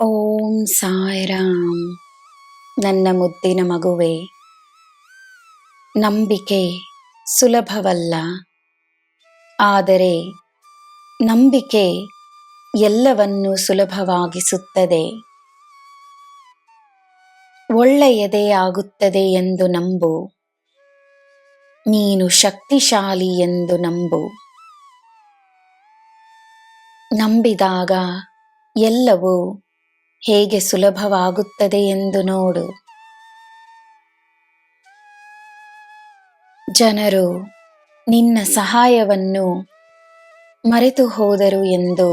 ಓಂ ಸಾಯಿರಾಮ್. ನನ್ನ ಮುದ್ದಿನ ಮಗುವೆ, ನಂಬಿಕೆ ಸುಲಭವಲ್ಲ, ಆದರೆ ನಂಬಿಕೆ ಎಲ್ಲವನ್ನೂ ಸುಲಭವಾಗಿಸುತ್ತದೆ. ಒಳ್ಳೆಯದೇ ಆಗುತ್ತದೆ ಎಂದು ನಂಬು. ನೀನು ಶಕ್ತಿಶಾಲಿ ಎಂದು ನಂಬು. ನಂಬಿದಾಗ ಎಲ್ಲವೂ ಹೇಗೆ ಸುಲಭವಾಗುತ್ತದೆ ಎಂದು ನೋಡು. ಜನರು ನಿನ್ನ ಸಹಾಯವನ್ನು ಮರೆತು ಹೋದರು ಎಂದು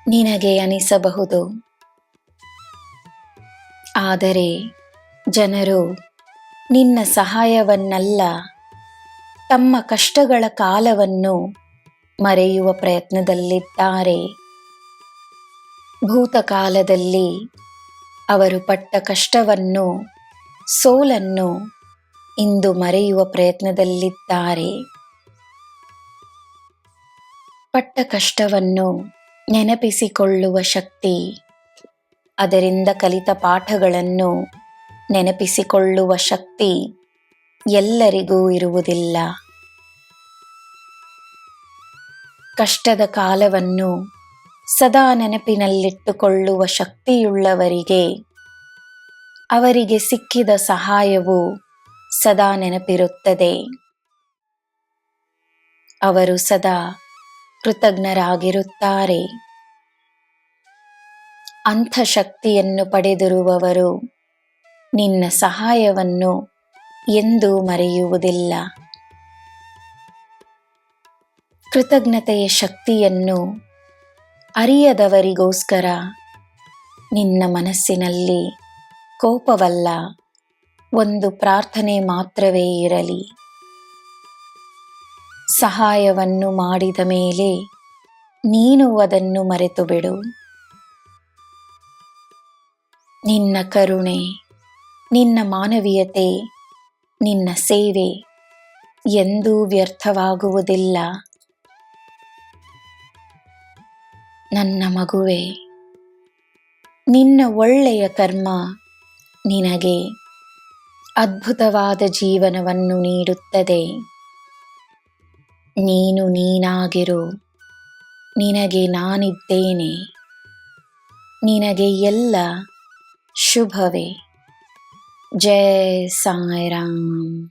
ನಿನಗೆ ಅನಿಸಬಹುದು, ಆದರೆ ಜನರು ನಿನ್ನ ಸಹಾಯವನ್ನಲ್ಲ, ತಮ್ಮ ಕಷ್ಟಗಳ ಕಾಲವನ್ನು ಮರೆಯುವ ಪ್ರಯತ್ನದಲ್ಲಿದ್ದಾರೆ. ಭೂತಕಾಲದಲ್ಲಿ ಅವರು ಪಟ್ಟ ಕಷ್ಟವನ್ನು, ಸೋಲನ್ನು ಇಂದು ಮರೆಯುವ ಪ್ರಯತ್ನದಲ್ಲಿದ್ದಾರೆ. ಪಟ್ಟ ಕಷ್ಟವನ್ನು ನೆನಪಿಸಿಕೊಳ್ಳುವ ಶಕ್ತಿ, ಅದರಿಂದ ಕಲಿತ ಪಾಠಗಳನ್ನು ನೆನಪಿಸಿಕೊಳ್ಳುವ ಶಕ್ತಿ ಎಲ್ಲರಿಗೂ ಇರುವುದಿಲ್ಲ. ಕಷ್ಟದ ಕಾಲವನ್ನು ಸದಾ ನೆನಪಿನಲ್ಲಿಟ್ಟುಕೊಳ್ಳುವ ಶಕ್ತಿಯುಳ್ಳವರಿಗೆ ಅವರಿಗೆ ಸಿಕ್ಕಿದ ಸಹಾಯವು ಸದಾ ನೆನಪಿರುತ್ತದೆ. ಅವರು ಸದಾ ಕೃತಜ್ಞರಾಗಿರುತ್ತಾರೆ. ಅಂಥ ಶಕ್ತಿಯನ್ನು ಪಡೆದಿರುವವರು ನಿನ್ನ ಸಹಾಯವನ್ನು ಎಂದೂ ಮರೆಯುವುದಿಲ್ಲ. ಕೃತಜ್ಞತೆಯ ಶಕ್ತಿಯನ್ನು ಅರಿಯದವರಿಗೋಸ್ಕರ ನಿನ್ನ ಮನಸ್ಸಿನಲ್ಲಿ ಕೋಪವಲ್ಲ, ಒಂದು ಪ್ರಾರ್ಥನೆ ಮಾತ್ರವೇ ಇರಲಿ. ಸಹಾಯವನ್ನು ಮಾಡಿದ ಮೇಲೆ ನೀನು ಅದನ್ನು ಮರೆತು ಬಿಡು. ನಿನ್ನ ಕರುಣೆ, ನಿನ್ನ ಮಾನವೀಯತೆ, ನಿನ್ನ ಸೇವೆ ಎಂದೂ ವ್ಯರ್ಥವಾಗುವುದಿಲ್ಲ. ನನ್ನ ಮಗುವೆ, ನಿನ್ನ ಒಳ್ಳೆಯ ಕರ್ಮ ನಿನಗೆ ಅದ್ಭುತವಾದ ಜೀವನವನ್ನು ನೀಡುತ್ತದೆ. ನೀನು ನೀನಾಗಿರು. ನಿನಗೆ ನಾನಿದ್ದೇನೆ. ನಿನಗೆ ಎಲ್ಲ ಶುಭವೇ. ಜೈ ಸಾಯಿರಾಮ್.